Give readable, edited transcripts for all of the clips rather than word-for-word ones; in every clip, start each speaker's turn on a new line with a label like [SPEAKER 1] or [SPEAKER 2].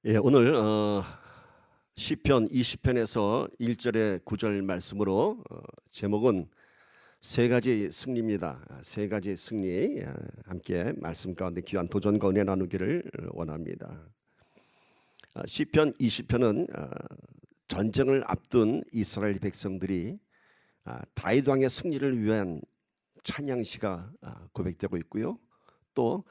[SPEAKER 1] 예, 오늘 시편 20편에서 1절에 9절 말씀으로 제목은 세 가지 승리입니다. 세 가지 승리, 함께 말씀 가운데 귀한 도전과 은혜 나누기를 원합니다. 시편 20편은 전쟁을 앞둔 이스라엘 백성들이 다윗 왕의 승리를 위한 찬양시가 고백되고 있고요. 또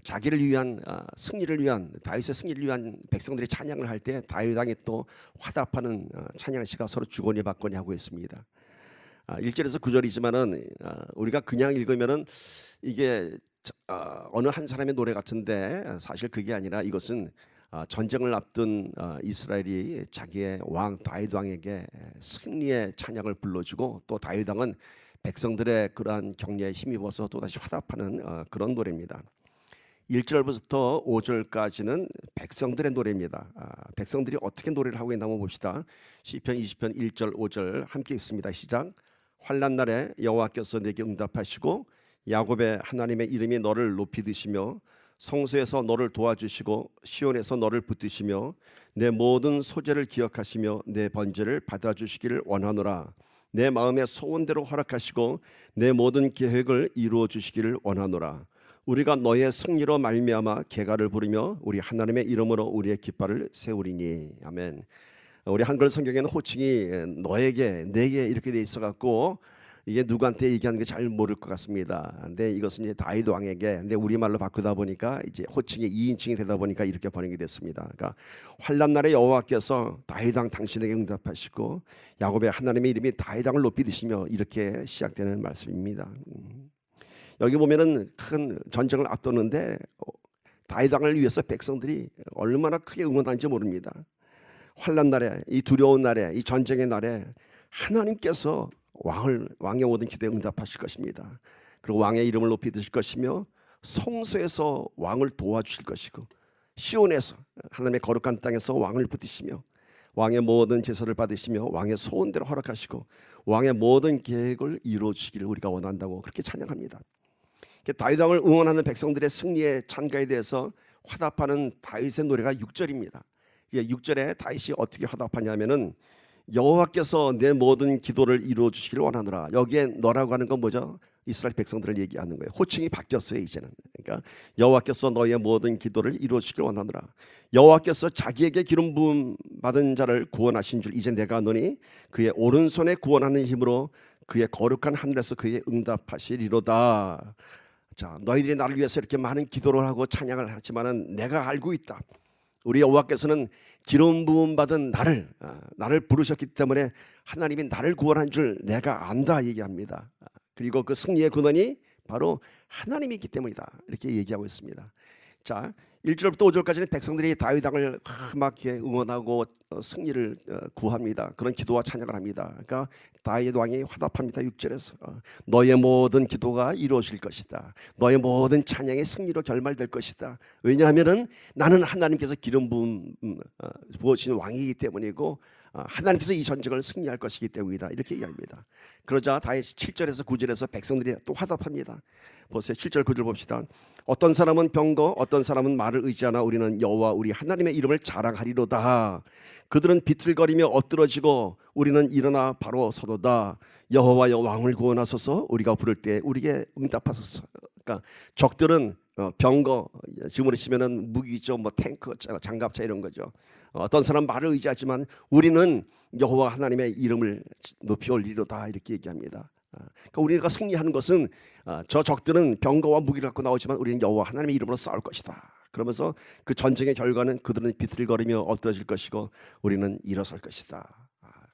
[SPEAKER 1] 자기를 위한 승리를 위한 다윗의 승리를 위한 백성들이 찬양을 할 때 다윗 왕이 또 화답하는 찬양시가 서로 주거니 받거니 하고 있습니다. 1절에서 9절이지만은 우리가 그냥 읽으면은 이게 어느 한 사람의 노래 같은데 사실 그게 아니라 이것은 전쟁을 앞둔 이스라엘이 자기의 왕 다윗 왕에게 승리의 찬양을 불러주고 또 다윗 왕은 백성들의 그러한 격려에 힘입어서 또다시 화답하는 그런 노래입니다. 1절부터 5절까지는 백성들의 노래입니다. 백성들이 어떻게 노래를 하고 있나 한번 봅시다. 시편 20편 1절 5절 함께 읽습니다. 시작. 환난 날에 여호와께서 내게 응답하시고 야곱의 하나님의 이름이 너를 높이 드시며 성소에서 너를 도와주시고 시온에서 너를 붙드시며 내 모든 소재를 기억하시며 내 번제를 받아주시기를 원하노라. 내 마음의 소원대로 허락하시고 내 모든 계획을 이루어 주시기를 원하노라. 우리가 너의 승리로 말미암아 계가를 부르며 우리 하나님의 이름으로 우리의 깃발을 세우리니. 아멘. 우리 한글 성경에는 호칭이 너에게, 내게 이렇게 돼 있어 갖고 이게 누구한테 얘기하는 게 잘 모를 것 같습니다. 근데 이것은 이제 다윗 왕에게, 근데 우리말로 바꾸다 보니까 이제 호칭이 2인칭이 되다 보니까 이렇게 번역이 됐습니다. 그러니까 환난 날에 여호와께서 다윗 왕 당신에게 응답하시고 야곱의 하나님의 이름이 다윗 왕을 높이 드시며 이렇게 시작되는 말씀입니다. 여기 보면은 큰 전쟁을 앞두는데 다윗 왕을 위해서 백성들이 얼마나 크게 응원하는지 모릅니다. 환난 날에, 이 두려운 날에, 이 전쟁의 날에 하나님께서 왕의 모든 기도에 응답하실 것입니다. 그리고 왕의 이름을 높이 드실 것이며 성소에서 왕을 도와주실 것이고 시온에서 하나님의 거룩한 땅에서 왕을 붙이시며 왕의 모든 제사를 받으시며 왕의 소원대로 허락하시고 왕의 모든 계획을 이루어 주시기를 우리가 원한다고 그렇게 찬양합니다. 다윗 왕을 응원하는 백성들의 승리의 찬가에 대해서 화답하는 다윗의 노래가 6절입니다. 6절에 다윗이 어떻게 화답하냐면은 여호와께서 내 모든 기도를 이루어 주시기를 원하노라. 여기에 너라고 하는 건 뭐죠? 이스라엘 백성들을 얘기하는 거예요. 호칭이 바뀌었어요 이제는. 그러니까 여호와께서 너의 모든 기도를 이루어 주시기를 원하노라. 여호와께서 자기에게 기름 부음 받은 자를 구원하신 줄 이제 내가 아노니 그의 오른손에 구원하는 힘으로 그의 거룩한 하늘에서 그에게 응답하시리로다. 자, 너희들이 나를 위해서 이렇게 많은 기도를 하고 찬양을 하지만은 내가 알고 있다. 우리 여호와께서는 기름 부음 받은 나를 부르셨기 때문에 하나님이 나를 구원한 줄 내가 안다 얘기합니다. 그리고 그 승리의 근원이 바로 하나님이기 때문이다. 이렇게 얘기하고 있습니다. 자, 1절부터 5절까지는 백성들이 다윗 왕을 막 응원하고 승리를 구합니다. 그런 기도와 찬양을 합니다. 그러니까 다윗 왕이 화답합니다. 6절에서 너의 모든 기도가 이루어질 것이다. 너의 모든 찬양이 승리로 결말될 것이다. 왜냐하면은 나는 하나님께서 기름 부으신 왕이기 때문이고 하나님께서 이 전쟁을 승리할 것이기 때문이다. 이렇게 얘기합니다. 그러자 다윗 7절에서 9절에서 백성들이 또 화답합니다. 보세요. 7절 9절 봅시다. 어떤 사람은 병거 어떤 사람은 말을 의지하나 우리는 여호와 우리 하나님의 이름을 자랑하리로다. 그들은 비틀거리며 엎드러지고 우리는 일어나 바로 서도다. 여호와여 왕을 구원하소서. 우리가 부를 때 우리에게 응답하소서. 그러니까 적들은 병거, 지금으로 치면은 무기죠, 뭐 탱크, 장갑차 이런 거죠. 어떤 사람 말을 의지하지만 우리는 여호와 하나님의 이름을 높이 올리로다 이렇게 얘기합니다. 그러니까 우리가 승리하는 것은 저 적들은 병거와 무기를 갖고 나오지만 우리는 여호와 하나님의 이름으로 싸울 것이다. 그러면서 그 전쟁의 결과는 그들은 비틀거리며 엎드러질 것이고 우리는 일어설 것이다.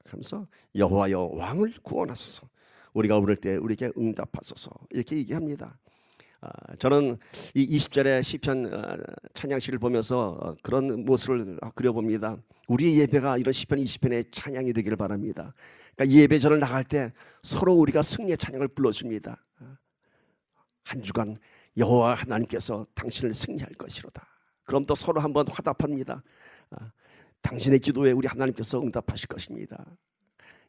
[SPEAKER 1] 그러면서 여호와여 왕을 구원하소서. 우리가 부를 때 우리에게 응답하소서. 이렇게 얘기합니다. 저는 이 20절의 시편 찬양시를 보면서 그런 모습을 그려봅니다. 우리의 예배가 이런 시편 20편의 찬양이 되기를 바랍니다. 그러니까 예배전을 나갈 때 서로 우리가 승리의 찬양을 불러줍니다. 한 주간 여호와 하나님께서 당신을 승리할 것이로다. 그럼 또 서로 한번 화답합니다. 당신의 기도에 우리 하나님께서 응답하실 것입니다.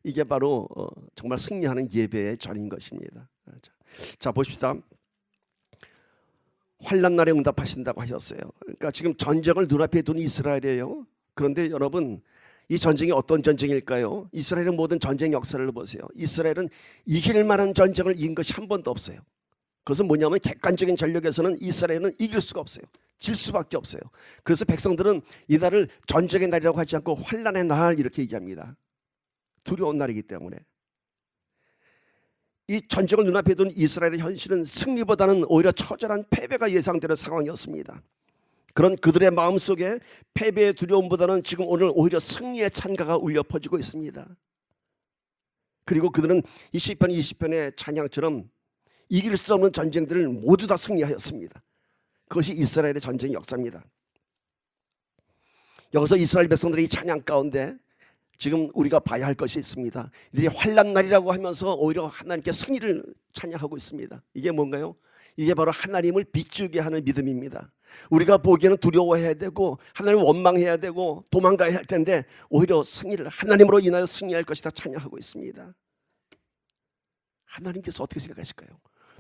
[SPEAKER 1] 이게 바로 정말 승리하는 예배의 전인 것입니다. 자, 보십시다. 환난 날에 응답하신다고 하셨어요. 그러니까 지금 전쟁을 눈앞에 둔 이스라엘이에요. 그런데 여러분, 이 전쟁이 어떤 전쟁일까요? 이스라엘의 모든 전쟁 역사를 보세요. 이스라엘은 이길 만한 전쟁을 이긴 것이 한 번도 없어요. 그것은 뭐냐면 객관적인 전력에서는 이스라엘은 이길 수가 없어요. 질 수밖에 없어요. 그래서 백성들은 이날을 전쟁의 날이라고 하지 않고 환난의 날 이렇게 얘기합니다. 두려운 날이기 때문에. 이 전쟁을 눈앞에 둔 이스라엘의 현실은 승리보다는 오히려 처절한 패배가 예상되는 상황이었습니다. 그런 그들의 마음속에 패배의 두려움보다는 지금 오늘 오히려 승리의 찬가가 울려 퍼지고 있습니다. 그리고 그들은 이 시편 20편의 찬양처럼 이길 수 없는 전쟁들을 모두 다 승리하였습니다. 그것이 이스라엘의 전쟁 역사입니다. 여기서 이스라엘 백성들의 이 찬양 가운데 지금 우리가 봐야 할 것이 있습니다. 이들이 환난 날이라고 하면서 오히려 하나님께 승리를 찬양하고 있습니다. 이게 뭔가요? 이게 바로 하나님을 비추게 하는 믿음입니다. 우리가 보기에는 두려워해야 되고 하나님을 원망해야 되고 도망가야 할 텐데 오히려 승리를 하나님으로 인하여 승리할 것이다 찬양하고 있습니다. 하나님께서 어떻게 생각하실까요?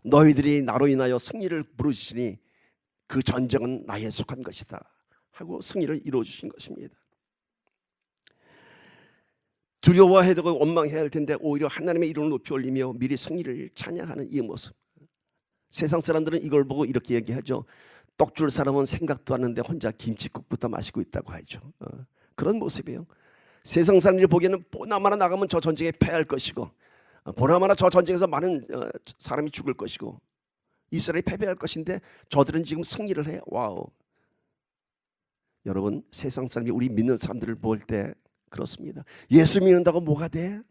[SPEAKER 1] 너희들이 나로 인하여 승리를 부르시니 그 전쟁은 나에 속한 것이다 하고 승리를 이루어 주신 것입니다. 두려워해야 되고 원망해야 할 텐데 오히려 하나님의 이름을 높이 올리며 미리 승리를 찬양하는 이 모습. 세상 사람들은 이걸 보고 이렇게 얘기하죠. 떡 줄 사람은 생각도 하는데 혼자 김치국부터 마시고 있다고 하죠. 그런 모습이에요. 세상 사람들이 보기에는 보나마나 나가면 저 전쟁에 패할 것이고 보나마나 저 전쟁에서 많은 사람이 죽을 것이고 이스라엘이 패배할 것인데 저들은 지금 승리를 해요. 와우. 여러분, 세상 사람이 우리 믿는 사람들을 볼 때 그렇습니다. 예수 믿는다고 뭐가 돼?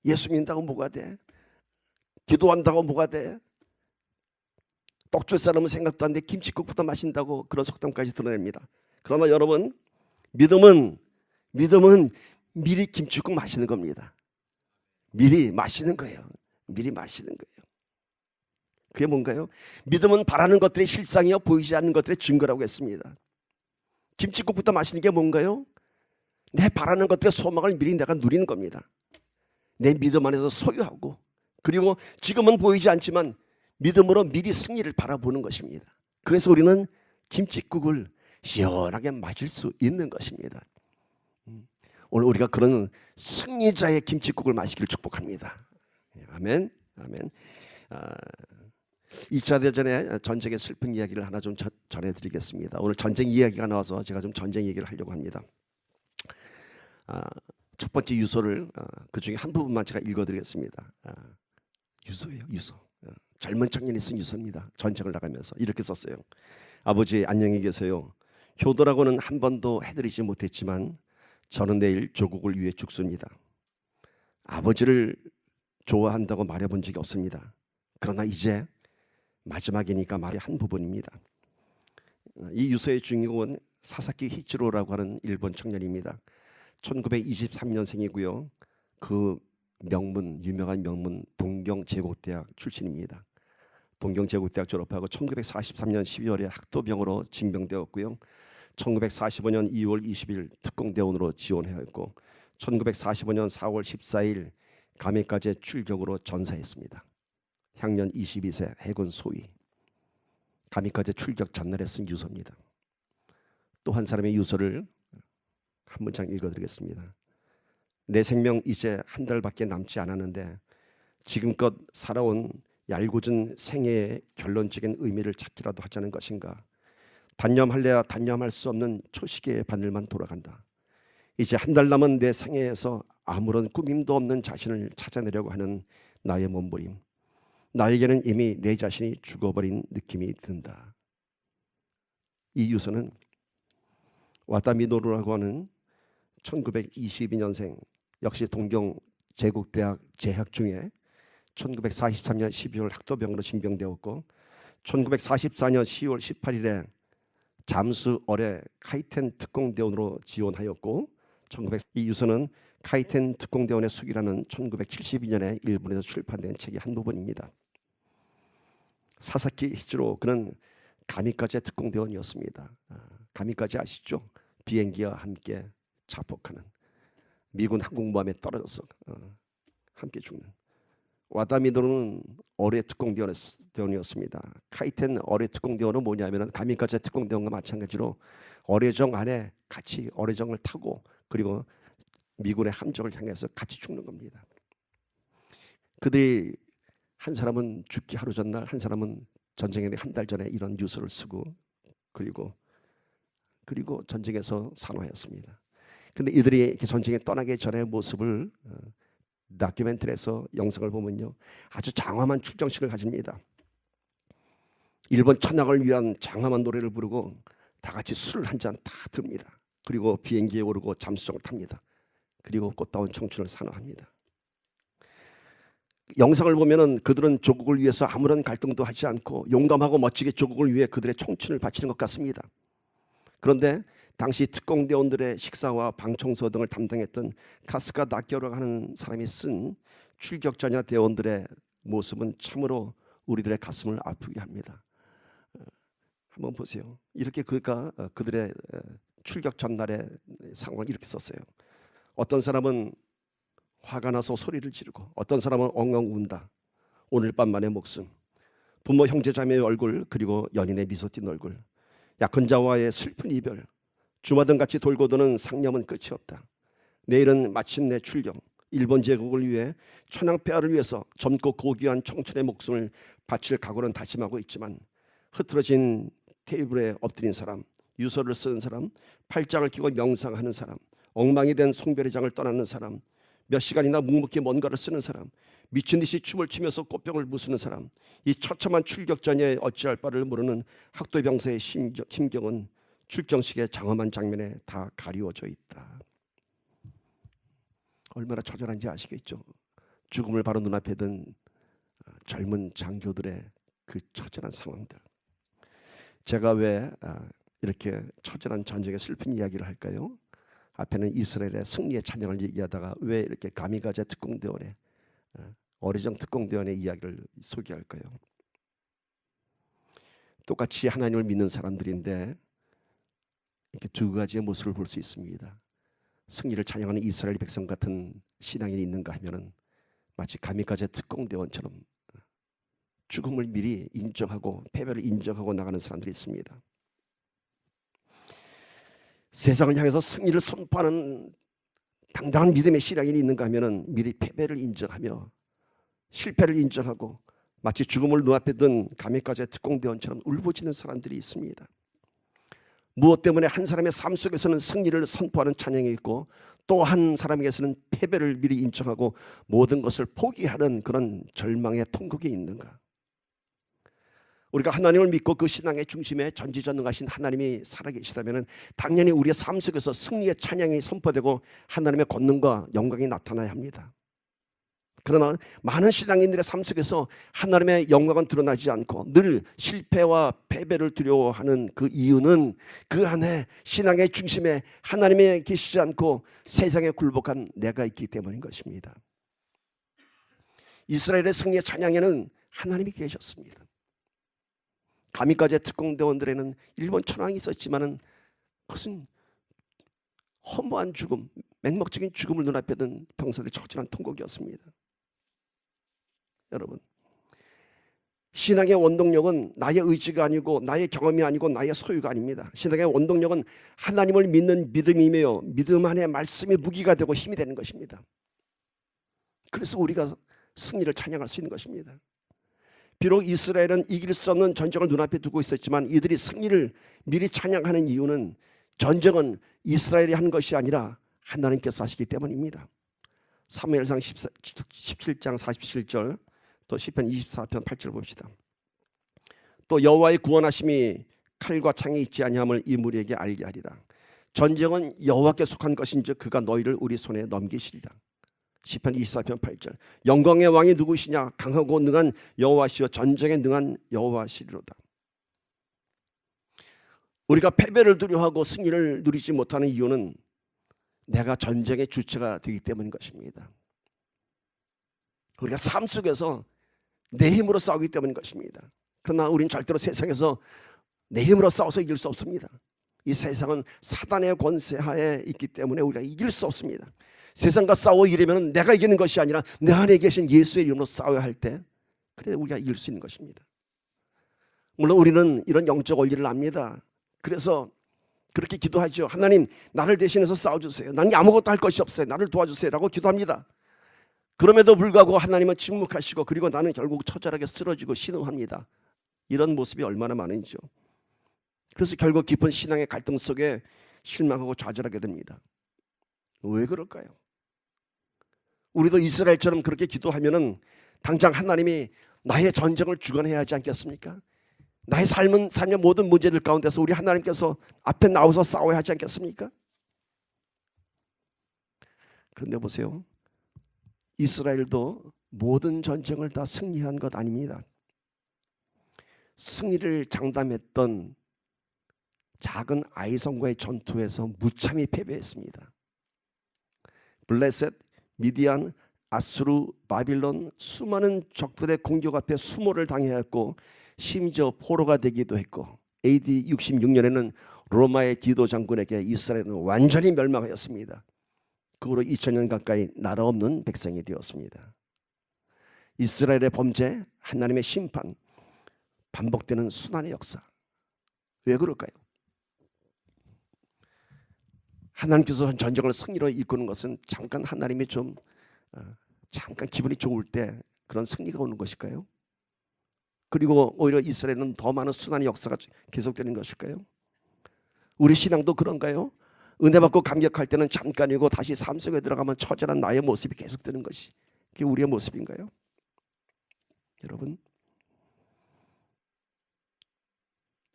[SPEAKER 1] 예수 믿는다고 뭐가 돼? 기도한다고 뭐가 돼? 떡 줄 사람은 생각도 안 돼. 김치국부터 마신다고 그런 속담까지 드러냅니다. 그러나 여러분, 믿음은 미리 김치국 마시는 겁니다. 미리 마시는 거예요. 미리 마시는 거예요. 그게 뭔가요? 믿음은 바라는 것들의 실상이요 보이지 않는 것들의 증거라고 했습니다. 김치국부터 마시는 게 뭔가요? 내 바라는 것들의 소망을 미리 내가 누리는 겁니다. 내 믿음 안에서 소유하고 그리고 지금은 보이지 않지만 믿음으로 미리 승리를 바라보는 것입니다. 그래서 우리는 김치국을 시원하게 마실 수 있는 것입니다. 오늘 우리가 그런 승리자의 김치국을 마시기를 축복합니다. 아멘. 아멘. 2차 대전의 전쟁의 슬픈 이야기를 하나 좀 전해드리겠습니다. 오늘 전쟁 이야기가 나와서 제가 좀 전쟁 얘기를 하려고 합니다. 첫 번째 유서를 그 중에 한 부분만 제가 읽어드리겠습니다. 유서예요, 유서. 젊은 청년이 쓴 유서입니다. 전쟁을 나가면서 이렇게 썼어요. 아버지 안녕히 계세요. 효도라고는 한 번도 해드리지 못했지만 저는 내일 조국을 위해 죽습니다. 아버지를 좋아한다고 말해본 적이 없습니다. 그러나 이제 마지막이니까 말의 한 부분입니다. 이 유서의 주인공은 사사키 히치로라고 하는 일본 청년입니다. 1923년생이고요. 그 유명한 명문 동경제국대학 출신입니다. 동경제국대학 졸업하고 1943년 12월에 학도병으로 징병되었고요. 1945년 2월 20일 특공대원으로 지원하였고 1945년 4월 14일 가메카제 출격으로 전사했습니다. 향년 22세 해군 소위. 가미카제 출격 전날에 쓴 유서입니다. 또 한 사람의 유서를 한 문장 읽어드리겠습니다. 내 생명 이제 한 달밖에 남지 않았는데 지금껏 살아온 얄궂은 생애의 결론적인 의미를 찾기라도 하자는 것인가. 단념할래야 단념할 수 없는 초시계의 바늘만 돌아간다. 이제 한 달 남은 내 생애에서 아무런 꾸밈도 없는 자신을 찾아내려고 하는 나의 몸부림. 나에게는 이미 내 자신이 죽어버린 느낌이 든다. 이 유서는 와타미노루라고 하는 1922년생 역시 동경제국대학 재학 중에 1943년 12월 학도병으로 징병되었고 1944년 10월 18일에 잠수 어뢰 카이텐 특공대원으로 지원하였고 이 유서는 카이텐 특공대원의 숙이라는 1972년에 일본에서 출판된 책의 한 부분입니다. 사사키 히치로 그는 가미카제 특공대원이었습니다. 가미카제 아시죠? 비행기와 함께 자폭하는 미군 항공모함에 떨어져서 함께 죽는 와다미도는 어뢰 특공대원이었습니다. 카이텐 어뢰 특공대원은 뭐냐면 가미카제 특공대원과 마찬가지로 어뢰정 안에 같이 어뢰정을 타고 그리고 미군의 함정을 향해서 같이 죽는 겁니다. 그들이 한 사람은 죽기 하루 전날, 한 사람은 전쟁에 한 달 전에 이런 유서를 쓰고 그리고 전쟁에서 산화했습니다. 근데 이들이 이렇게 전쟁에 떠나기 전의 모습을 다큐멘터리에서 영상을 보면요, 아주 장엄한 출정식을 가집니다. 일본 천황을 위한 장엄한 노래를 부르고 다 같이 술을 한 잔 다 듭니다. 그리고 비행기에 오르고 잠수정을 탑니다. 그리고 꽃다운 청춘을 산화합니다. 영상을 보면은 그들은 조국을 위해서 아무런 갈등도 하지 않고 용감하고 멋지게 조국을 위해 그들의 청춘을 바치는 것 같습니다. 그런데 당시 특공대원들의 식사와 방청소 등을 담당했던 카스카 나키오라고 하는 사람이 쓴 출격자냐 대원들의 모습은 참으로 우리들의 가슴을 아프게 합니다. 한번 보세요. 이렇게 그들의 출격 전날의 상황을 이렇게 썼어요. 어떤 사람은 화가 나서 소리를 지르고 어떤 사람은 엉엉 운다. 오늘 밤만의 목숨, 부모 형제 자매의 얼굴, 그리고 연인의 미소 띤 얼굴, 약혼 자와의 슬픈 이별, 주마등같이 돌고 도는 상념은 끝이 없다. 내일은 마침내 출경, 일본 제국을 위해 천황폐하를 위해서 젊고 고귀한 청춘의 목숨을 바칠 각오는 다짐하고 있지만 흐트러진 테이블에 엎드린 사람, 유서를 쓰는 사람, 팔짱을 끼고 명상하는 사람, 엉망이 된 송별회장을 떠나는 사람, 몇 시간이나 묵묵히 뭔가를 쓰는 사람, 미친 듯이 춤을 추면서 꽃병을 부수는 사람, 이 처참한 출격 전에 어찌할 바를 모르는 학도병사의 심경은 출정식의 장엄한 장면에 다 가리워져 있다. 얼마나 처절한지 아시겠죠? 죽음을 바로 눈앞에 둔 젊은 장교들의 그 처절한 상황들. 제가 왜 이렇게 처절한 전쟁의 슬픈 이야기를 할까요? 앞에는 이스라엘의 승리의 찬양을 얘기하다가 왜 이렇게 가미가제 특공대원의 어뢰정 특공대원의 이야기를 소개할까요? 똑같이 하나님을 믿는 사람들인데 이렇게 두 가지의 모습을 볼 수 있습니다. 승리를 찬양하는 이스라엘 백성 같은 신앙인이 있는가 하면은 마치 가미가제 특공대원처럼 죽음을 미리 인정하고 패배를 인정하고 나가는 사람들이 있습니다. 세상을 향해서 승리를 선포하는 당당한 믿음의 신앙인이 있는가 하면은 미리 패배를 인정하며 실패를 인정하고 마치 죽음을 눈앞에 둔 가미가제 특공대원처럼 울부짖는 사람들이 있습니다. 무엇 때문에 한 사람의 삶 속에서는 승리를 선포하는 찬양이 있고 또 한 사람에게서는 패배를 미리 인정하고 모든 것을 포기하는 그런 절망의 통곡이 있는가? 우리가 하나님을 믿고 그 신앙의 중심에 전지전능하신 하나님이 살아계시다면 당연히 우리의 삶 속에서 승리의 찬양이 선포되고 하나님의 권능과 영광이 나타나야 합니다. 그러나 많은 신앙인들의 삶 속에서 하나님의 영광은 드러나지 않고 늘 실패와 패배를 두려워하는 그 이유는 그 안에 신앙의 중심에 하나님이 계시지 않고 세상에 굴복한 내가 있기 때문인 것입니다. 이스라엘의 승리의 찬양에는 하나님이 계셨습니다. 가미가제 특공대원들에는 일본 천황이 있었지만은 그것은 허무한 죽음, 맹목적인 죽음을 눈앞에 둔 병사들의 처절한 통곡이었습니다. 여러분, 신앙의 원동력은 나의 의지가 아니고 나의 경험이 아니고 나의 소유가 아닙니다. 신앙의 원동력은 하나님을 믿는 믿음이며 믿음 안에 말씀이 무기가 되고 힘이 되는 것입니다. 그래서 우리가 승리를 찬양할 수 있는 것입니다. 비록 이스라엘은 이길 수 없는 전쟁을 눈앞에 두고 있었지만 이들이 승리를 미리 찬양하는 이유는 전쟁은 이스라엘이 한 것이 아니라 하나님께서 하시기 때문입니다. 사무엘상 17장 47절 또 시편 24편 8절 봅시다. 또 여호와의 구원하심이 칼과 창이 있지 아니함을 이 무리에게 알게 하리라. 전쟁은 여호와께 속한 것인즉 그가 너희를 우리 손에 넘기시리라. 시편 24편 8절. 영광의 왕이 누구시냐? 강하고 능한 여호와시여 전쟁에 능한 여호와시리로다. 우리가 패배를 두려워하고 승리를 누리지 못하는 이유는 내가 전쟁의 주체가 되기 때문인 것입니다. 우리가 삶 속에서 내 힘으로 싸우기 때문인 것입니다. 그러나 우리는 절대로 세상에서 내 힘으로 싸워서 이길 수 없습니다. 이 세상은 사단의 권세하에 있기 때문에 우리가 이길 수 없습니다. 세상과 싸워 이기려면 내가 이기는 것이 아니라 내 안에 계신 예수의 이름으로 싸워야 할 때, 그래 우리가 이길 수 있는 것입니다. 물론 우리는 이런 영적 원리를 압니다. 그래서 그렇게 기도하죠. 하나님, 나를 대신해서 싸워주세요. 나는 아무것도 할 것이 없어요. 나를 도와주세요 라고 기도합니다. 그럼에도 불구하고 하나님은 침묵하시고, 그리고 나는 결국 처절하게 쓰러지고 신음합니다. 이런 모습이 얼마나 많은지요. 그래서 결국 깊은 신앙의 갈등 속에 실망하고 좌절하게 됩니다. 왜 그럴까요? 우리도 이스라엘처럼 그렇게 기도하면은 당장 하나님이 나의 전쟁을 주관해야 하지 않겠습니까? 나의 삶의 모든 문제들 가운데서 우리 하나님께서 앞에 나와서 싸워야 하지 않겠습니까? 그런데 보세요. 이스라엘도 모든 전쟁을 다 승리한 것 아닙니다. 승리를 장담했던 작은 아이성과의 전투에서 무참히 패배했습니다. 블레셋, 미디안, 아수르, 바빌론 수많은 적들의 공격 앞에 수모를 당해했고, 심지어 포로가 되기도 했고, AD 66년에는 로마의 디도 장군에게 이스라엘은 완전히 멸망하였습니다. 그 후로 2000년 가까이 나라 없는 백성이 되었습니다. 이스라엘의 범죄, 하나님의 심판, 반복되는 순환의 역사. 왜 그럴까요? 하나님께서 전쟁을 승리로 이끄는 것은 잠깐 하나님이 잠깐 기분이 좋을 때 그런 승리가 오는 것일까요? 그리고 오히려 이스라엘은 더 많은 순환의 역사가 계속되는 것일까요? 우리 신앙도 그런가요? 은혜 받고 감격할 때는 잠깐이고 다시 삶 속에 들어가면 처절한 나의 모습이 계속되는 것이, 그게 우리의 모습인가요? 여러분,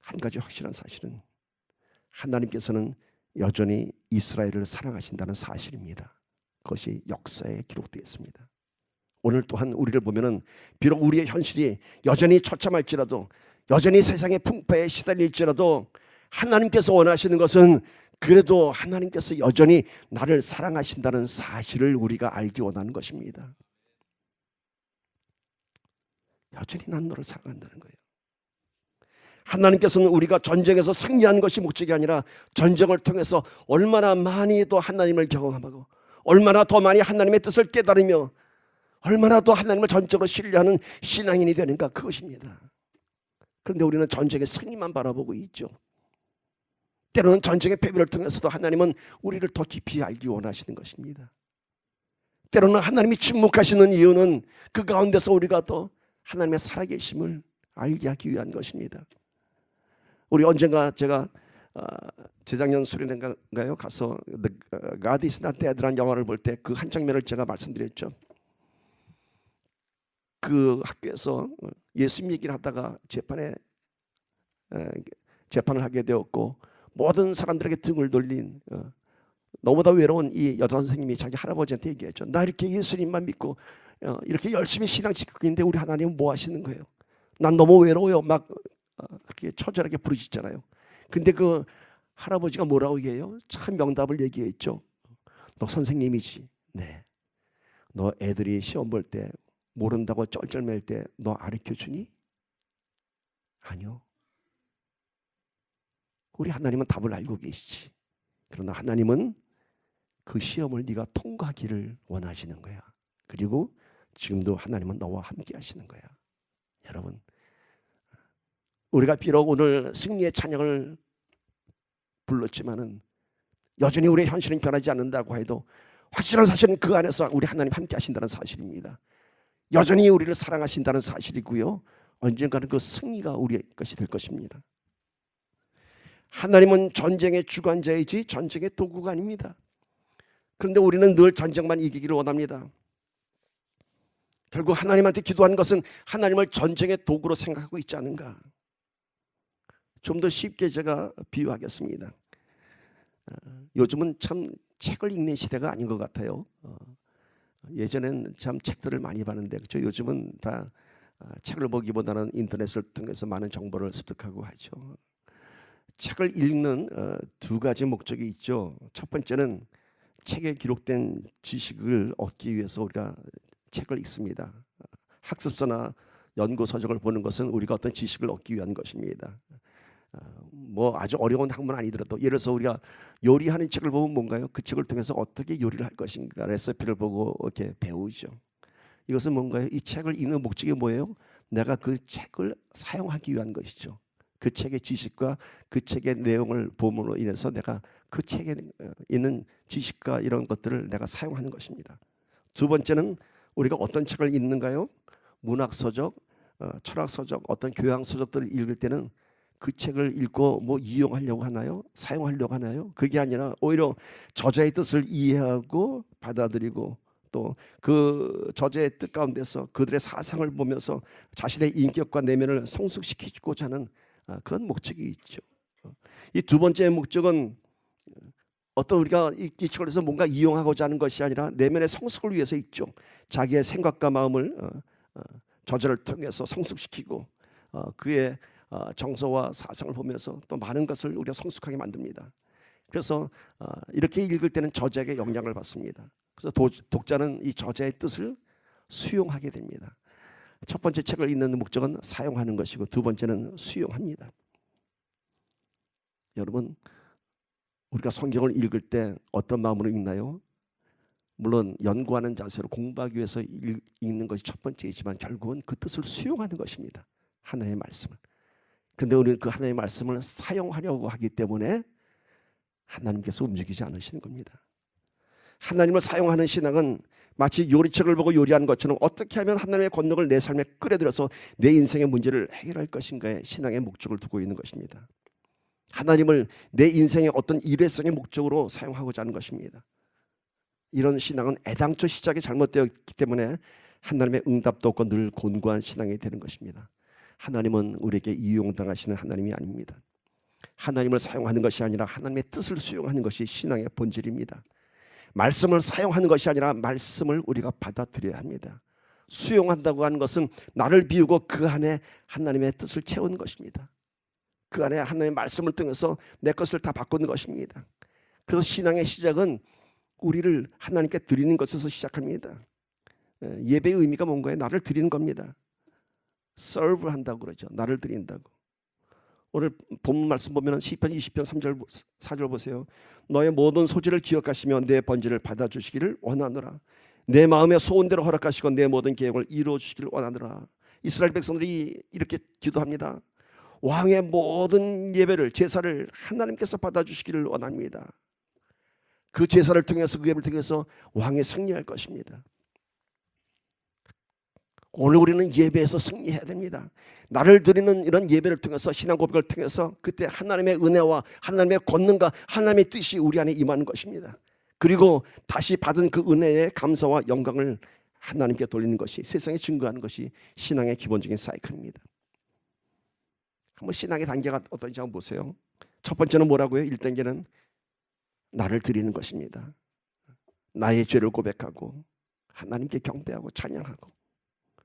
[SPEAKER 1] 한 가지 확실한 사실은 하나님께서는 여전히 이스라엘을 사랑하신다는 사실입니다. 그것이 역사에 기록되어 있습니다. 오늘 또한 우리를 보면은 비록 우리의 현실이 여전히 처참할지라도, 여전히 세상의 풍파에 시달릴지라도, 하나님께서 원하시는 것은 그래도 하나님께서 여전히 나를 사랑하신다는 사실을 우리가 알기 원하는 것입니다. 여전히 난 너를 사랑한다는 거예요. 하나님께서는 우리가 전쟁에서 승리하는 것이 목적이 아니라 전쟁을 통해서 얼마나 많이 더 하나님을 경험하고, 얼마나 더 많이 하나님의 뜻을 깨달으며, 얼마나 더 하나님을 전적으로 신뢰하는 신앙인이 되는가, 그것입니다. 그런데 우리는 전쟁의 승리만 바라보고 있죠. 때로는 전쟁의 패배를 통해서도 하나님은 우리를 더 깊이 알기 원하시는 것입니다. 때로는 하나님이 침묵하시는 이유는 그 가운데서 우리가 또 하나님의 살아계심을 알게 하기 위한 것입니다. 우리 언젠가 제가 재작년 수련회인가요? 가서 God is not dead라는 영화를 볼 때 그 한 장면을 제가 말씀드렸죠. 그 학교에서 예수님 얘기를 하다가 재판을 하게 되었고, 모든 사람들에게 등을 돌린 너무나 외로운 이 여자 선생님이 자기 할아버지한테 얘기했죠. 나 이렇게 예수님만 믿고 이렇게 열심히 신앙 지키고 있는데 우리 하나님은 뭐 하시는 거예요? 난 너무 외로워요. 막 그렇게 처절하게 부르짖잖아요. 근데 그 할아버지가 뭐라고 얘기해요? 참 명답을 얘기했죠. 너 선생님이지? 네. 너 애들이 시험 볼 때 모른다고 쩔쩔맬 때 너 가르쳐주니? 아니요. 우리 하나님은 답을 알고 계시지. 그러나 하나님은 그 시험을 네가 통과하기를 원하시는 거야. 그리고 지금도 하나님은 너와 함께 하시는 거야. 여러분, 우리가 비록 오늘 승리의 찬양을 불렀지만은 여전히 우리의 현실은 변하지 않는다고 해도 확실한 사실은 그 안에서 우리 하나님 함께 하신다는 사실입니다. 여전히 우리를 사랑하신다는 사실이고요. 언젠가는 그 승리가 우리의 것이 될 것입니다. 하나님은 전쟁의 주관자이지 전쟁의 도구가 아닙니다. 그런데 우리는 늘 전쟁만 이기기를 원합니다. 결국 하나님한테 기도하는 것은 하나님을 전쟁의 도구로 생각하고 있지 않은가. 좀 더 쉽게 제가 비유하겠습니다. 요즘은 참 책을 읽는 시대가 아닌 것 같아요. 예전엔 참 책들을 많이 봤는데, 그렇죠? 요즘은 다 책을 보기보다는 인터넷을 통해서 많은 정보를 습득하고 하죠. 책을 읽는 두 가지 목적이 있죠. 첫 번째는 책에 기록된 지식을 얻기 위해서 우리가 책을 읽습니다. 학습서나 연구 서적을 보는 것은 우리가 어떤 지식을 얻기 위한 것입니다. 뭐 아주 어려운 학문 아니더라도 예를 들어서 우리가 요리하는 책을 보면 뭔가요? 그 책을 통해서 어떻게 요리를 할 것인가 레시피를 보고 이렇게 배우죠. 이것은 뭔가요? 이 책을 읽는 목적이 뭐예요? 내가 그 책을 사용하기 위한 것이죠. 그 책의 지식과 그 책의 내용을 봄으로 인해서 내가 그 책에 있는 지식과 이런 것들을 내가 사용하는 것입니다. 두 번째는 우리가 어떤 책을 읽는가요? 문학서적, 철학서적, 어떤 교양서적들을 읽을 때는 그 책을 읽고 뭐 이용하려고 하나요? 사용하려고 하나요? 그게 아니라 오히려 저자의 뜻을 이해하고 받아들이고 또 그 저자의 뜻 가운데서 그들의 사상을 보면서 자신의 인격과 내면을 성숙시키고자 하는 그런 목적이 있죠. 이 두 번째 목적은 어떤 우리가 이 책을 해서 뭔가 이용하고자 하는 것이 아니라 내면의 성숙을 위해서 있죠. 자기의 생각과 마음을 저자를 통해서 성숙시키고 그의 정서와 사상을 보면서 또 많은 것을 우리가 성숙하게 만듭니다. 그래서 이렇게 읽을 때는 저자에게 영향을 받습니다. 그래서 독자는 이 저자의 뜻을 수용하게 됩니다. 첫 번째 책을 읽는 목적은 사용하는 것이고 두 번째는 수용합니다. 여러분, 우리가 성경을 읽을 때 어떤 마음으로 읽나요? 물론 연구하는 자세로 공부하기 위해서 읽는 것이 첫 번째이지만 결국은 그 뜻을 수용하는 것입니다. 하나님의 말씀을. 그런데 우리는 그 하나님의 말씀을 사용하려고 하기 때문에 하나님께서 움직이지 않으시는 겁니다. 하나님을 사용하는 신앙은 마치 요리책을 보고 요리하는 것처럼 어떻게 하면 하나님의 권능을 내 삶에 끌어들여서 내 인생의 문제를 해결할 것인가에 신앙의 목적을 두고 있는 것입니다. 하나님을 내 인생의 어떤 일회성의 목적으로 사용하고자 하는 것입니다. 이런 신앙은 애당초 시작이 잘못되었기 때문에 하나님의 응답도 없고 늘 곤고한 신앙이 되는 것입니다. 하나님은 우리에게 이용당하시는 하나님이 아닙니다. 하나님을 사용하는 것이 아니라 하나님의 뜻을 수용하는 것이 신앙의 본질입니다. 말씀을 사용하는 것이 아니라 말씀을 우리가 받아들여야 합니다. 수용한다고 하는 것은 나를 비우고 그 안에 하나님의 뜻을 채우는 것입니다. 그 안에 하나님의 말씀을 통해서 내 것을 다 바꾸는 것입니다. 그래서 신앙의 시작은 우리를 하나님께 드리는 것에서 시작합니다. 예배의 의미가 뭔가요? 나를 드리는 겁니다. serve 한다고 그러죠. 나를 드린다고. 오늘 본문 말씀 보면 시편 20편 3절 4절 보세요. 너의 모든 소지를 기억하시며 내 번제를 받아주시기를 원하노라. 내 마음의 소원대로 허락하시고 내 모든 계획을 이루어주시기를 원하노라. 이스라엘 백성들이 이렇게 기도합니다. 왕의 모든 예배를 제사를 하나님께서 받아주시기를 원합니다. 그 제사를 통해서 그 예배를 통해서 왕이 승리할 것입니다. 오늘 우리는 예배에서 승리해야 됩니다. 나를 드리는 이런 예배를 통해서 신앙 고백을 통해서 그때 하나님의 은혜와 하나님의 권능과 하나님의 뜻이 우리 안에 임하는 것입니다. 그리고 다시 받은 그 은혜의 감사와 영광을 하나님께 돌리는 것이 세상에 증거하는 것이 신앙의 기본적인 사이클입니다. 한번 신앙의 단계가 어떤지 한번 보세요. 첫 번째는 뭐라고요? 1단계는 나를 드리는 것입니다. 나의 죄를 고백하고 하나님께 경배하고 찬양하고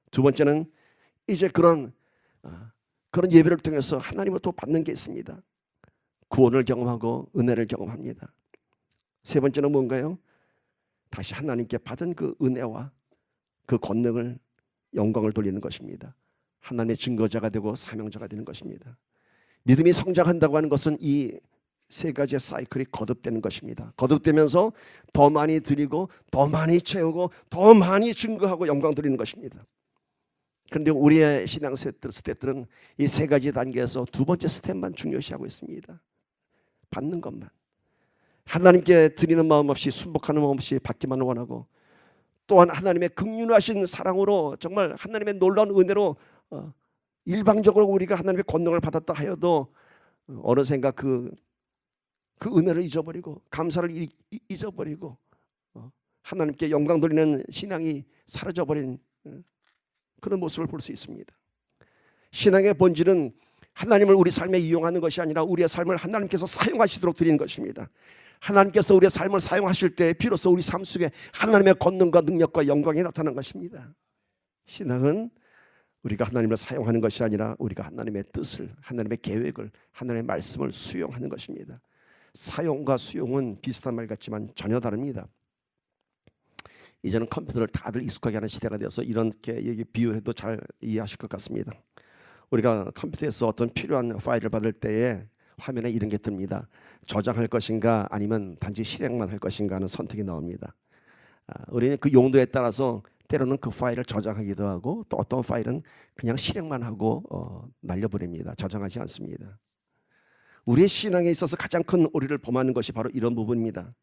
[SPEAKER 1] 두 번째는 이제 그런 예배를 통해서 하나님으로부터 받는 게 있습니다. 구원을 경험하고 은혜를 경험합니다. 세 번째는 뭔가요? 다시 하나님께 받은 그 은혜와 그 권능을 영광을 돌리는 것입니다. 하나님의 증거자가 되고 사명자가 되는 것입니다. 믿음이 성장한다고 하는 것은 이 세 가지의 사이클이 거듭되는 것입니다. 거듭되면서 더 많이 드리고 더 많이 채우고 더 많이 증거하고 영광 돌리는 것입니다. 그런데 우리의 신앙 스텝들은 이 세 가지 단계에서 두 번째 스텝만 중요시하고 있습니다. 받는 것만. 하나님께 드리는 마음 없이 순복하는 마음 없이 받기만 원하고 또한 하나님의 긍휼하신 사랑으로 정말 하나님의 놀라운 은혜로 일방적으로 우리가 하나님의 권능을 받았다 하여도 어느샌가 그 은혜를 잊어버리고 감사를 잊어버리고 하나님께 영광 돌리는 신앙이 사라져버린 그런 모습을 볼 수 있습니다. 신앙의 본질은 하나님을 우리 삶에 이용하는 것이 아니라 우리의 삶을 하나님께서 사용하시도록 드리는 것입니다. 하나님께서 우리의 삶을 사용하실 때 비로소 우리 삶 속에 하나님의 권능과 능력과 영광이 나타나는 것입니다. 신앙은 우리가 하나님을 사용하는 것이 아니라 우리가 하나님의 뜻을, 하나님의 계획을, 하나님의 말씀을 수용하는 것입니다. 사용과 수용은 비슷한 말 같지만 전혀 다릅니다. 이제는 컴퓨터를 다들 익숙하게 하는 시대가 되어서 이렇게 비유해도 잘 이해하실 것 같습니다. 우리가 컴퓨터에서 어떤 필요한 파일을 받을 때에 화면에 이런 게 뜹니다. 저장할 것인가 아니면 단지 실행만 할 것인가 하는 선택이 나옵니다. 우리는 그 용도에 따라서 때로는 그 파일을 저장하기도 하고 또 어떤 파일은 그냥 실행만 하고 날려버립니다. 저장하지 않습니다. 우리의 신앙에 있어서 가장 큰 오류를 범하는 것이 바로 이런 부분입니다.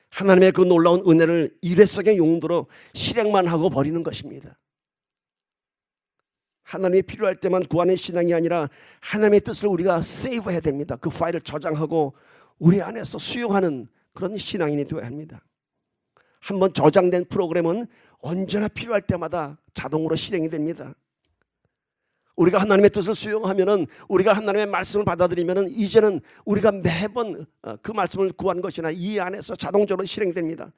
[SPEAKER 1] 하나님의 그 놀라운 은혜를 일회성의 용도로 실행만 하고 버리는 것입니다. 하나님이 필요할 때만 구하는 신앙이 아니라 하나님의 뜻을 우리가 세이브해야 됩니다. 그 파일을 저장하고 우리 안에서 수용하는 그런 신앙인이 되어야 합니다. 한번 저장된 프로그램은 언제나 필요할 때마다 자동으로 실행이 됩니다. 우리가 하나님의 뜻을 수용하면은, 우리가 하나님의 말씀을 받아들이면은 이제는 우리가 매번 그 말씀을 구하는 것이나 이 안에서 자동적으로 실행이 됩니다.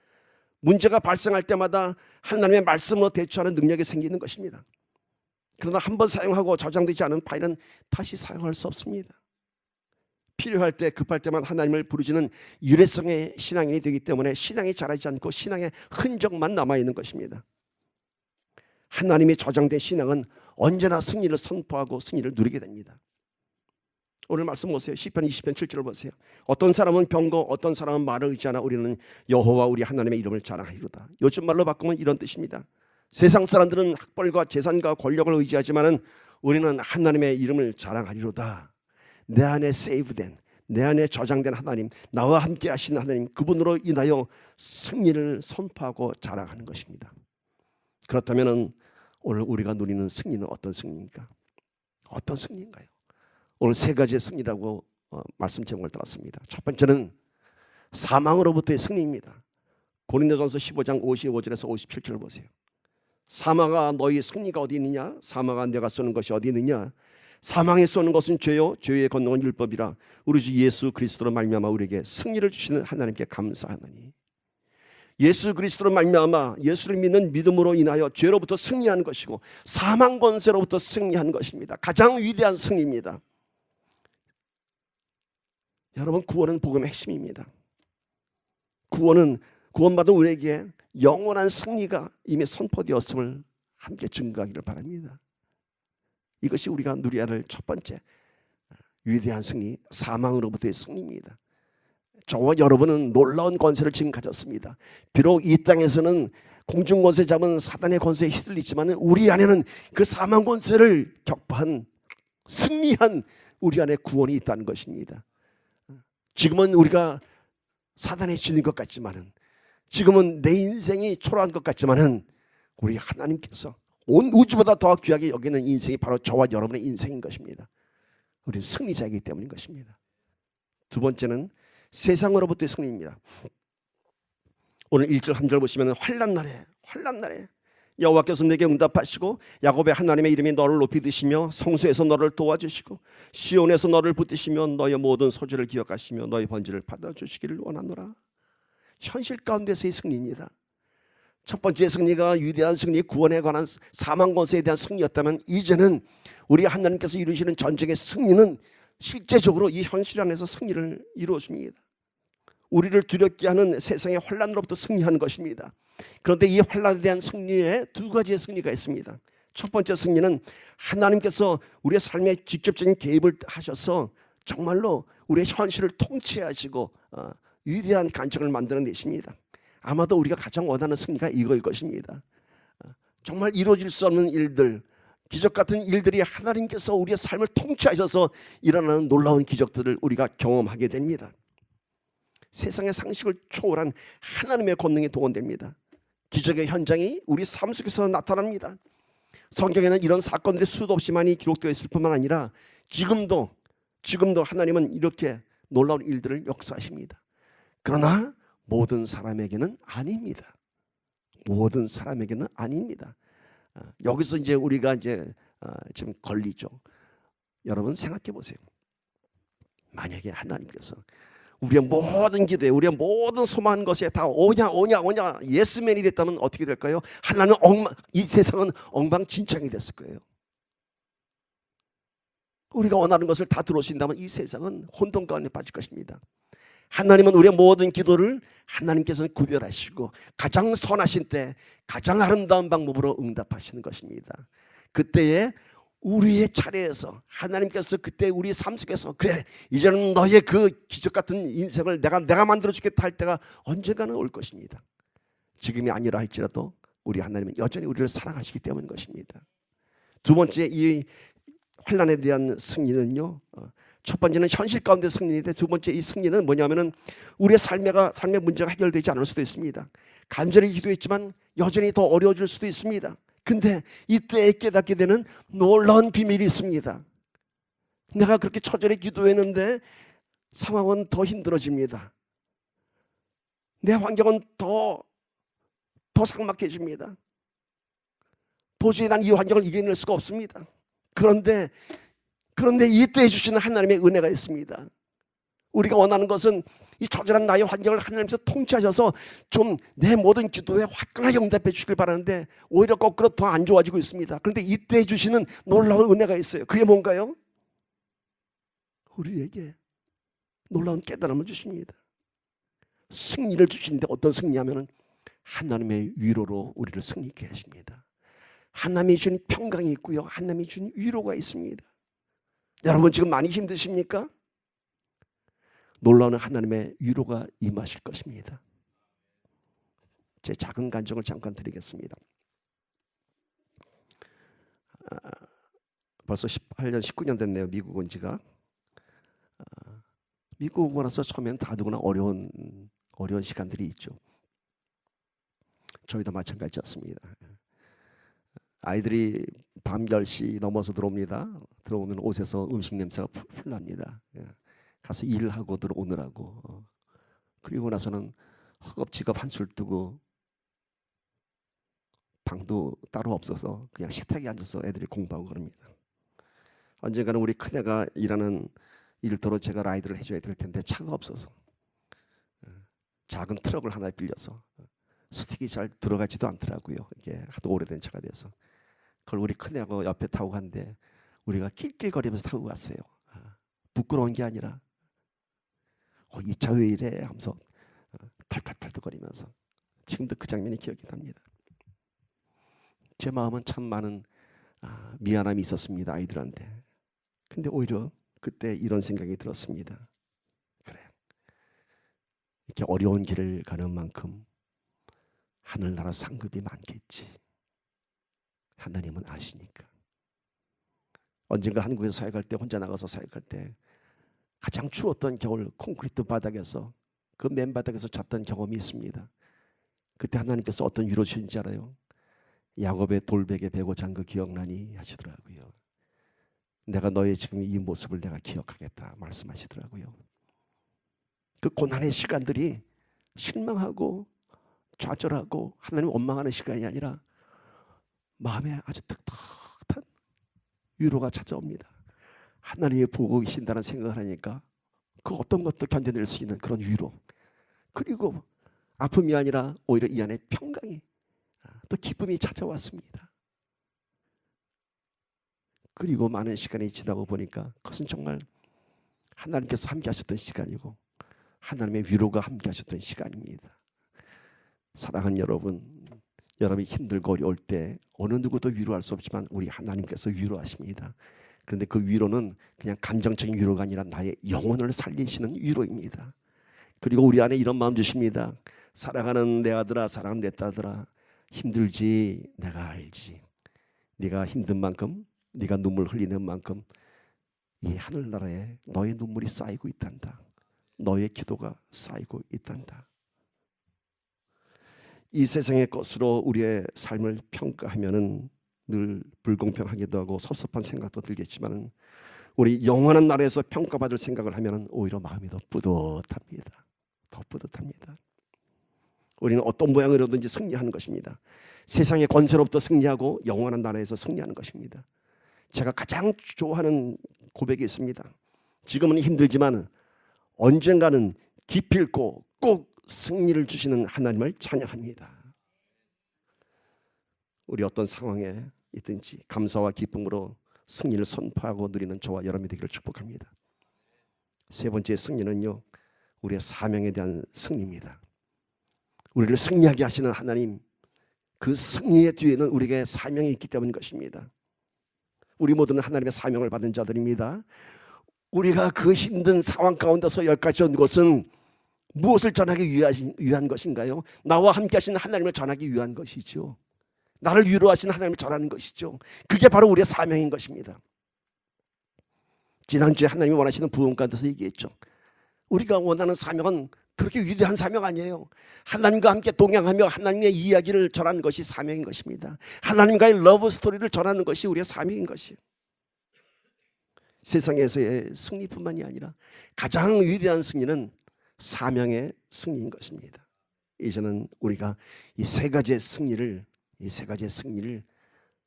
[SPEAKER 1] 문제가 발생할 때마다 하나님의 말씀으로 대처하는 능력이 생기는 것입니다. 그러나 한번 사용하고 저장되지 않은 파일은 다시 사용할 수 없습니다. 필요할 때 급할 때만 하나님을 부르짖는 일회성의 신앙인이 되기 때문에 신앙이 자라지 않고 신앙의 흔적만 남아있는 것입니다. 하나님이 저장된 신앙은 언제나 승리를 선포하고 승리를 누리게 됩니다. 오늘 말씀 보세요. 시편 20편 7절을 보세요. 어떤 사람은 병거, 어떤 사람은 말을 의지하나 우리는 여호와 우리 하나님의 이름을 자랑하리로다. 요즘 말로 바꾸면 이런 뜻입니다. 세상 사람들은 학벌과 재산과 권력을 의지하지만은 우리는 하나님의 이름을 자랑하리로다. 내 안에 세이브된, 내 안에 저장된 하나님, 나와 함께 하시는 하나님, 그분으로 인하여 승리를 선포하고 자랑하는 것입니다. 그렇다면 오늘 우리가 누리는 승리는 어떤 승리입니까? 어떤 승리인가요? 오늘 세 가지의 승리라고 말씀 제목을 달았습니다. 첫 번째는 사망으로부터의 승리입니다. 고린도전서 15장 55절에서 57절을 보세요. 사망아 너희 승리가 어디 있느냐? 사망아 내가 쏘는 것이 어디 있느냐? 사망에 쏘는 것은 죄요 죄의 권능은 율법이라. 우리 주 예수 그리스도로 말미암아 우리에게 승리를 주시는 하나님께 감사하노니. 예수 그리스도로 말미암아 예수를 믿는 믿음으로 인하여 죄로부터 승리하는 것이고 사망 권세로부터 승리하는 것입니다. 가장 위대한 승리입니다. 여러분, 구원은 복음의 핵심입니다. 구원받은 우리에게 영원한 승리가 이미 선포되었음을 함께 증거하기를 바랍니다. 이것이 우리가 누려야 할 첫 번째 위대한 승리, 사망으로부터의 승리입니다. 저와 여러분은 놀라운 권세를 지금 가졌습니다. 비록 이 땅에서는 공중 권세 잡은 사단의 권세에 휘둘리지만 우리 안에는 그 사망 권세를 격파한, 승리한 우리 안에 구원이 있다는 것입니다. 지금은 우리가 사단에 지는 것 같지만은, 지금은 내 인생이 초라한 것 같지만은 우리 하나님께서 온 우주보다 더 귀하게 여기는 인생이 바로 저와 여러분의 인생인 것입니다. 우리는 승리자이기 때문인 것입니다. 두 번째는 세상으로부터의 승리입니다. 오늘 1절 3절 보시면 환난 날에 여호와께서 내게 응답하시고 야곱의 하나님의 이름이 너를 높이 드시며 성소에서 너를 도와주시고 시온에서 너를 붙드시며 너의 모든 소재를 기억하시며 너의 번제를 받아주시기를 원하노라. 현실 가운데서의 승리입니다. 첫 번째 승리가 위대한 승리, 구원에 관한 사망 권세에 대한 승리였다면 이제는 우리 하나님께서 이루시는 전쟁의 승리는 실제적으로 이 현실 안에서 승리를 이루어줍니다. 우리를 두렵게 하는 세상의 환난으로부터 승리하는 것입니다. 그런데 이 환난에 대한 승리에 두 가지의 승리가 있습니다. 첫 번째 승리는 하나님께서 우리의 삶에 직접적인 개입을 하셔서 정말로 우리의 현실을 통치하시고 위대한 간증을 만들어내십니다. 아마도 우리가 가장 원하는 승리가 이거일 것입니다. 정말 이루어질 수 없는 일들, 기적 같은 일들이 하나님께서 우리의 삶을 통치하셔서 일어나는 놀라운 기적들을 우리가 경험하게 됩니다. 세상의 상식을 초월한 하나님의 권능이 동원됩니다. 기적의 현장이 우리 삶 속에서 나타납니다. 성경에는 이런 사건들이 수도 없이 많이 기록되어 있을 뿐만 아니라 지금도 하나님은 이렇게 놀라운 일들을 역사하십니다. 그러나 모든 사람에게는 아닙니다. 모든 사람에게는 아닙니다. 여기서 이제 우리가 이제 지금 걸리죠. 여러분 생각해 보세요. 만약에 하나님께서 우리의 모든 기도에, 우리의 모든 소망한 것에 다 오냐 예스맨이 됐다면 어떻게 될까요? 하나님은 이 세상은 엉망진창이 됐을 거예요. 우리가 원하는 것을 다 들어오신다면 이 세상은 혼돈 가운데 빠질 것입니다. 하나님은 우리의 모든 기도를 하나님께서는 구별하시고 가장 선하신 때 가장 아름다운 방법으로 응답하시는 것입니다. 그때에 우리의 차례에서 하나님께서 그때 우리 삶 속에서 그래 이제는 너의 그 기적 같은 인생을 내가 만들어 주겠다 할 때가 언젠가는 올 것입니다. 지금이 아니라 할지라도 우리 하나님은 여전히 우리를 사랑하시기 때문인 것입니다. 두 번째 이 환난에 대한 승리는요, 첫 번째는 현실 가운데 승리인데 두 번째 이 승리는 뭐냐면은 우리의 삶의 문제가 해결되지 않을 수도 있습니다. 간절히 기도했지만 여전히 더 어려워질 수도 있습니다. 근데 이때에 깨닫게 되는 놀라운 비밀이 있습니다. 내가 그렇게 처절히 기도했는데 상황은 더 힘들어집니다. 내 환경은 더 삭막해집니다. 도저히 난 이 환경을 이겨낼 수가 없습니다. 그런데 이때에 주시는 하나님의 은혜가 있습니다. 우리가 원하는 것은 이 처절한 나의 환경을 하나님께서 통치하셔서 좀 내 모든 기도에 화끈하게 응답해 주시길 바라는데 오히려 거꾸로 더 안 좋아지고 있습니다. 그런데 이때에 주시는 놀라운 은혜가 있어요. 그게 뭔가요? 우리에게 놀라운 깨달음을 주십니다. 승리를 주시는데 어떤 승리하면은 하나님의 위로로 우리를 승리케 하십니다. 하나님이 준 평강이 있고요, 하나님이 준 위로가 있습니다. 여러분 지금 많이 힘드십니까? 놀라운 하나님의 위로가 임하실 것입니다. 제 작은 간증을 잠깐 드리겠습니다. 벌써 18년, 19년 됐네요. 미국 온 지가. 미국 오고 나서 처음엔 다누구나 어려운 시간들이 있죠. 저희도 마찬가지였습니다. 아이들이 밤 10시 넘어서 들어옵니다. 들어오면 옷에서 음식 냄새가 풀풀 납니다. 가서 일하고 들어오느라고. 그리고 나서는 허겁지겁 한술 뜨고 방도 따로 없어서 그냥 식탁에 앉아서 애들이 공부하고 그럽니다. 언젠가는 우리 큰애가 일하는 일터로 제가 라이드를 해줘야 될 텐데 차가 없어서 작은 트럭을 하나 빌려서 스틱이 잘 들어가지도 않더라고요. 이게 하도 오래된 차가 돼서 그걸 우리 큰애하고 옆에 타고 갔는데 우리가 낄낄거리면서 타고 갔어요. 부끄러운 게 아니라 이 차 왜 이래 하면서 탈탈탈거리면서 지금도 그 장면이 기억이 납니다. 제 마음은 참 많은 미안함이 있었습니다. 아이들한테. 근데 오히려 그때 이런 생각이 들었습니다. 그래, 이렇게 어려운 길을 가는 만큼 하늘나라 상급이 많겠지. 하나님은 아시니까. 언젠가 한국에서 사역할 때 혼자 나가서 사역할 때 가장 추웠던 겨울 콘크리트 바닥에서 그 맨바닥에서 잤던 경험이 있습니다. 그때 하나님께서 어떤 위로 주신지 알아요? 야곱의 돌베개 베고 잔 거 기억나니 하시더라고요. 내가 너의 지금 이 모습을 내가 기억하겠다 말씀하시더라고요. 그 고난의 시간들이 실망하고 좌절하고 하나님 원망하는 시간이 아니라 마음에 아주 탁탁한 위로가 찾아옵니다. 하나님이 보고 계신다는 생각을 하니까 그 어떤 것도 견뎌낼 수 있는 그런 위로, 그리고 아픔이 아니라 오히려 이 안에 평강이 또 기쁨이 찾아왔습니다. 그리고 많은 시간이 지나고 보니까 그것은 정말 하나님께서 함께 하셨던 시간이고 하나님의 위로가 함께 하셨던 시간입니다. 사랑하는 여러분, 여러분이 힘들고 어려울 때 어느 누구도 위로할 수 없지만 우리 하나님께서 위로하십니다. 그런데 그 위로는 그냥 감정적인 위로가 아니라 나의 영혼을 살리시는 위로입니다. 그리고 우리 안에 이런 마음 주십니다. 사랑하는 내 아들아, 사랑하는 내 딸들아, 힘들지 내가 알지. 네가 힘든 만큼, 네가 눈물 흘리는 만큼 이 하늘나라에 너의 눈물이 쌓이고 있단다. 너의 기도가 쌓이고 있단다. 이 세상의 것으로 우리의 삶을 평가하면은 늘 불공평하기도 하고 섭섭한 생각도 들겠지만 우리 영원한 나라에서 평가받을 생각을 하면은 오히려 마음이 더 뿌듯합니다. 더 뿌듯합니다. 우리는 어떤 모양으로든지 승리하는 것입니다. 세상의 권세로부터 승리하고 영원한 나라에서 승리하는 것입니다. 제가 가장 좋아하는 고백이 있습니다. 지금은 힘들지만 언젠가는 기필코 꼭 승리를 주시는 하나님을 찬양합니다. 우리 어떤 상황에 있든지 감사와 기쁨으로 승리를 선포하고 누리는 저와 여러분이 되기를 축복합니다. 세 번째 승리는요, 우리의 사명에 대한 승리입니다. 우리를 승리하게 하시는 하나님, 그 승리의 뒤에는 우리에게 사명이 있기 때문인 것입니다. 우리 모두는 하나님의 사명을 받은 자들입니다. 우리가 그 힘든 상황 가운데서 여기까지 온 것은 무엇을 전하기 위한 것인가요? 나와 함께 하시는 하나님을 전하기 위한 것이죠. 나를 위로하시는 하나님을 전하는 것이죠. 그게 바로 우리의 사명인 것입니다. 지난주에 하나님이 원하시는 부흥 가운데서 얘기했죠. 우리가 원하는 사명은 그렇게 위대한 사명 아니에요. 하나님과 함께 동행하며 하나님의 이야기를 전하는 것이 사명인 것입니다. 하나님과의 러브 스토리를 전하는 것이 우리의 사명인 것이에요. 세상에서의 승리뿐만이 아니라 가장 위대한 승리는 사명의 승리인 것입니다. 이제는 우리가 이 세 가지의 승리를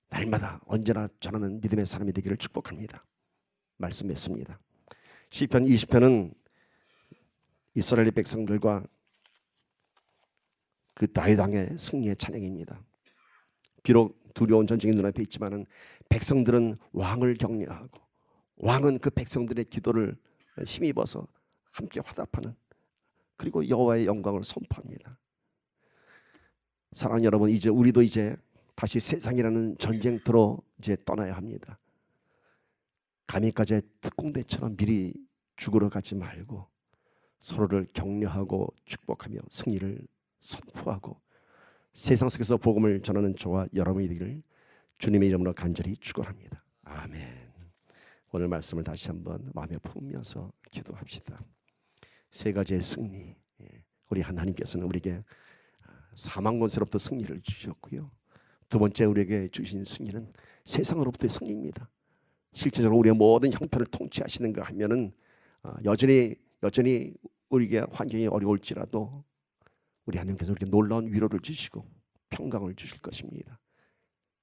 [SPEAKER 1] 날마다 언제나 전하는 믿음의 사람이 되기를 축복합니다. 말씀했습니다. 시편 20편은 이스라엘 백성들과 그 다윗 왕의 승리의 찬양입니다. 비록 두려운 전쟁이 눈앞에 있지만은 백성들은 왕을 격려하고 왕은 그 백성들의 기도를 힘입어서 함께 화답하는, 그리고 여호와의 영광을 선포합니다. 사랑하는 여러분, 이제 우리도 다시 세상이라는 전쟁터로 이제 떠나야 합니다. 가미까지의 특공대처럼 미리 죽으러 가지 말고 서로를 격려하고 축복하며 승리를 선포하고 세상 속에서 복음을 전하는 저와 여러분이 되기를 주님의 이름으로 간절히 축원합니다. 아멘. 오늘 말씀을 다시 한번 마음에 품으면서 기도합시다. 세 가지의 승리, 우리 하나님께서는 우리에게 사망권세로부터 승리를 주셨고요. 두 번째 우리에게 주신 승리는 세상으로부터의 승리입니다. 실제적으로 우리의 모든 형편을 통치하시는가 하면은 여전히 우리에게 환경이 어려울지라도 우리 하나님께서 우리에게 놀라운 위로를 주시고 평강을 주실 것입니다.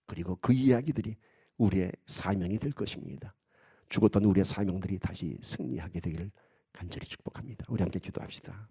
[SPEAKER 1] 그리고 그 이야기들이 우리의 사명이 될 것입니다. 죽었던 우리의 사명들이 다시 승리하게 되기를 간절히 축복합니다. 우리 함께 기도합시다.